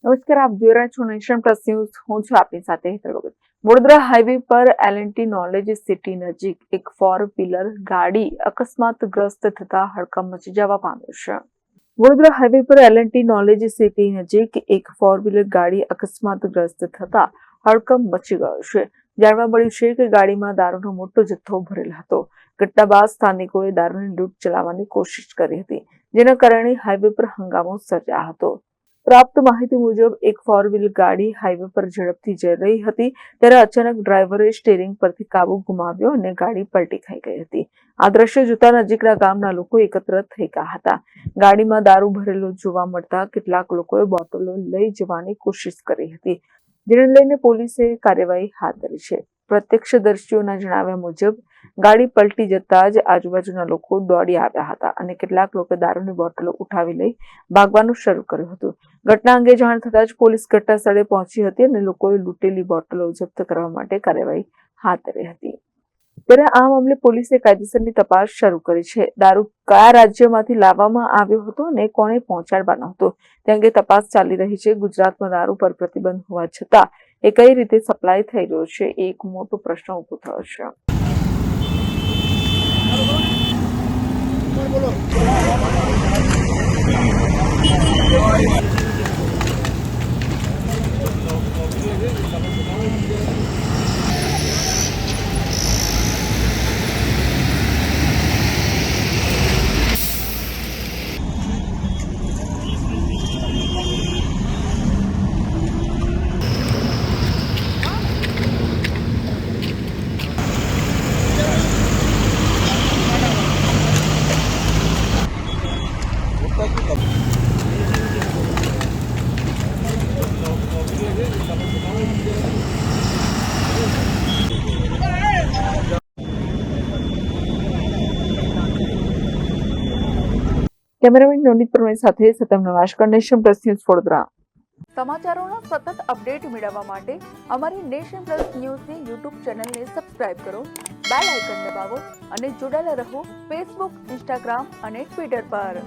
નમસ્કાર, આપ જોઈ રહ્યા છો નેશન પ્લસ ન્યૂઝ. હું છું આપની સાથે હેતલ વગર. વડોદરા હાઈવે પર L&T નોલેજ સિટી નજીક એક 4 વ્હીલર ગાડી અકસ્માતગ્રસ્ત થતા હડકંપ મચી જવા પામ્યો છે. વડોદરા હાઈવે પર L&T નોલેજ સિટી નજીક એક 4 વ્હીલર ગાડી અકસ્માતગ્રસ્ત થતા હડકંપ મચી ગયો છે. જાણવા મળ્યું છે કે ગાડીમાં દારૂનો મોટો જથ્થો ભરેલ હતો. ઘટના બાદ સ્થાનિકોએ દારૂની લૂંટ ચલાવવાની કોશિશ કરી હતી, જેના કારણે હાઈવે પર હંગામો સર્જાયો હતો. પ્રાપ્ત માહિતી મુજબ એક 4 વ્હીલર ગાડી હાઈવે પર ઝડપથી જઈ રહી હતી ત્યારે અચાનક ડ્રાઈવરે સ્ટીયરિંગ પરથી કાબુ ગુમાવ્યો અને ગાડી પલટી ખાઈ ગઈ હતી. આ દ્રશ્ય જોતા નજીકના ગામના લોકો એકત્ર થઈ ગયા હતા. ગાડીમાં દારૂ ભરેલો જોવા મળતા કેટલાક લોકોએ બોટલો લઈ જવાની કોશિશ કરી હતી, જેને લઈને પોલીસે કાર્યવાહી હાથ ધરી છે. પ્રત્યક્ષદર્શીઓના જણાવ્યા મુજબ ગાડી પલટી જતા જ આજુબાજુના લોકો દોડી આવ્યા હતા અને કેટલાક લોકો દારૂની બોટલો ઉઠાવી લઈ ભાગવાનું શરૂ કર્યું હતું. ઘટના અંગે જાણ થતાં જ પોલીસ ઘટના સ્થળે પહોંચી હતી અને લોકોએ લૂંટેલી બોટલો જપ્ત કરવા માટે કાર્યવાહી હાથ ધરી હતી. ત્યારે આ મામલે પોલીસે કાયદેસરની તપાસ શરૂ કરી છે. દારૂ કયા રાજ્યમાંથી લાવવામાં આવ્યો હતો અને કોણે પહોંચાડવાનો હતો તે અંગે તપાસ ચાલી રહી છે. ગુજરાતમાં દારૂ પર પ્રતિબંધ હોવા છતાં એ કઈ રીતે સપ્લાય થઈ રહ્યો છે એ એક મોટો પ્રશ્ન ઉભો થયો છે. કેમેરામેન નોનિત પ્રવીણ સાથે સતમ નવાશકર, નેશન પ્લસ ન્યૂઝ, વડોદરા. સમાચારોનો સતત અપડેટ મેળવવા માટે અમારી નેશન પ્લસ ન્યૂઝની યુટ્યુબ ચેનલને સબસ્ક્રાઇબ કરો, બેલ આઇકન દબાવો અને જોડાયેલા રહો ફેસબુક, ઇન્સ્ટાગ્રામ અને ટ્વિટર પર.